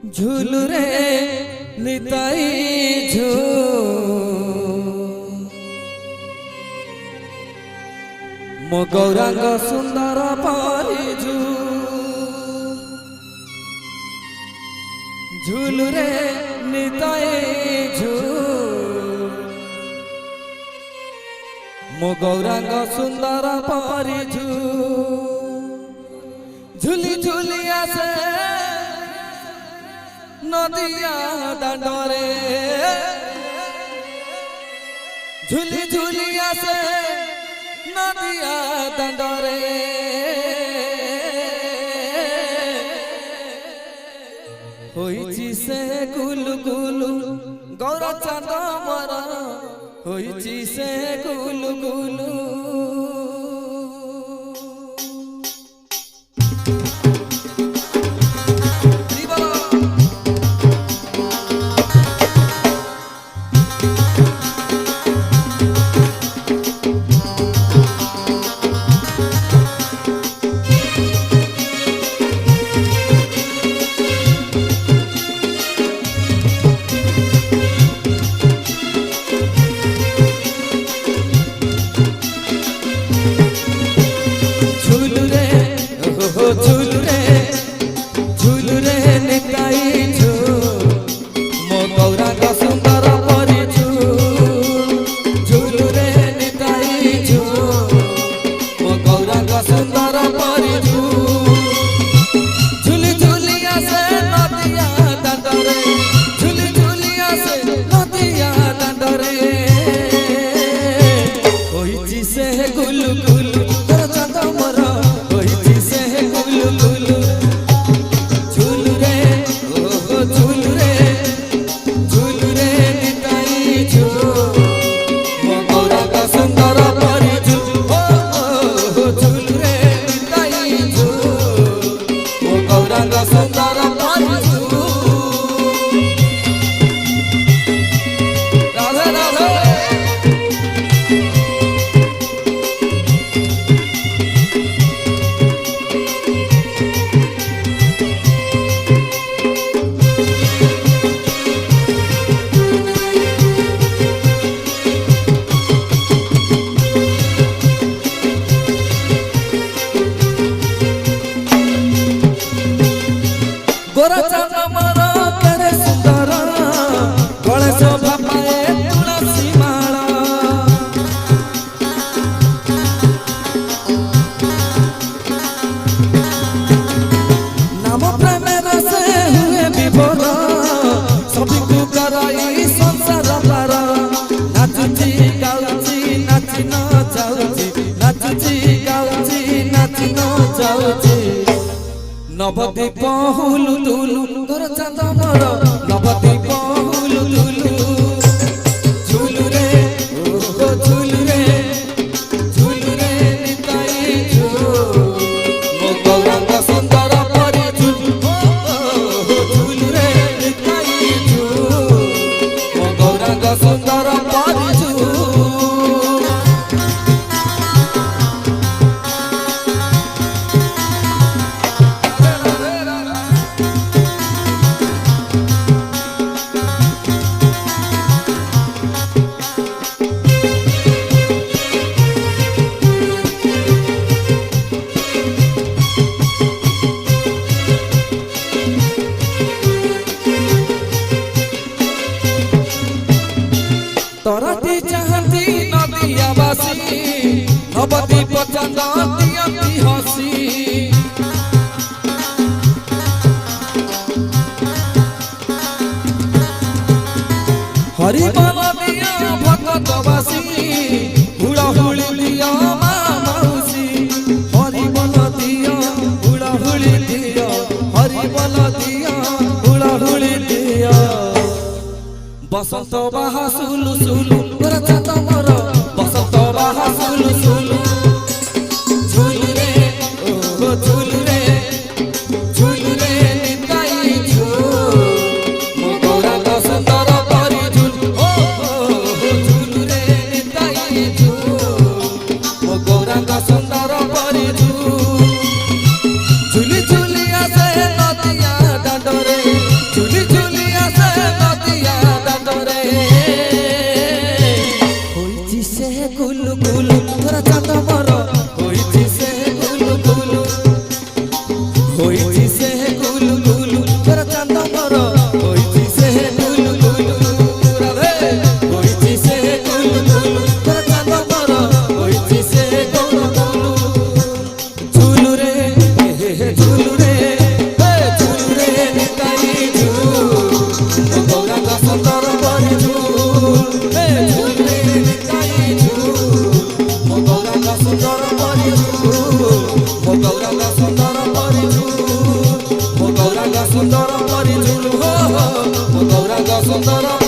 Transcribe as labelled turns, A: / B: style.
A: झूलू रे निताई मो गौरांग सुंदर पारी झूलू रे निताई मो गौरांग सुंदर पारी झूली झूली आसे नदिया दांडरे झूली झूली आसे नदिया दांडरे होईची से गुलु गुलु गौरा चांद मरा होईची से गुलु गुलु झूलू रे निताई मो गौरांग सुंदर परी झूलू रे निताई मो गौरांग सुंदर परी झूली झूली आसे नदिया दांडरे झूली झूली आसे नदिया दांडरे होईची से गुलु गुलु तोर चांद मोरा होईची से गुलु गुलु झूलू रे झूलू रे निताई मो गौरांग सुंदर परी झूलू रे निताई मो गौरांग सुंदर परी राधे राधे गोरा चांद मारा करे सुंदर गले शोभा पाए तुलसी माला नाम प्रेम रसे हुए विभोर सभी को कराई संसार पार नाचुची गाउची नाची न जाउची नाचुची गाउची नाची न जाउची नवदीप हुलु तुलु तोर चांद मोर नवदीप हुलु तुलु झूलू रे झूलू रे निताई मो गौरांग सुंदर परी झूलू रे निताई मो गौरांग सुंदर परी तोरती चाहती नदिया बासी नवदीप चांद दियती हसी हरि बल दिया भगत बासी हुड़ा हुड़ी दिया माउसी हरि बल दिया हुड़ा हुड़ी दिया हरि बल दिया हुड़ा हुड़ी दिया बसंत बाहा सुलु सुलु तोर चांद मोर बसंत बाहा सुलु सुलु झूलू रे निताई मो गौरांग सुंदर परी झूलू रे निताई मो गौरांग सुंदर परी झूली झूली आसे नदिया दांडरे ହୋଇଛି ସେ ଗୁଲୁ ଗୁଲୁ ତୋର ଚାନ୍ଦ ମୋର ହୋଇଛି ସେ ଗୁଲୁ ଗୁଲୁ ରାଧେ ହୋଇଛି ସେ ଗୁଲୁ ଗୁଲୁ ତୋର ଚାନ୍ଦ ମୋର ହୋଇଛି ସେ ଗୁଲୁ ଗୁଲୁ ଝୁଲୁ ରେ ଝୁଲୁ ରେ ଝୁଲୁ ରେ ନିତାଇ ଝୁଲୁ ମୋ ଗୌରାଙ୍ଗ ସୁନ୍ଦର ପରି ଝୁଲୁ ଝୁଲୁ ରେ ନିତାଇ ଝୁଲୁ ମୋ ଗୌରାଙ୍ଗ ସୁନ୍ଦର ପରି ଝୁଲୁ ମୋ ଗୌରାଙ୍ଗ ସୁନ୍ଦର ପରି ଝୁଲୁ ମୋ ଗୌରାଙ୍ଗ ସୁନ୍ଦର ପରି ଝୁଲୁ ମୋ ଗୌରାଙ୍ଗ ସୁନ୍ଦର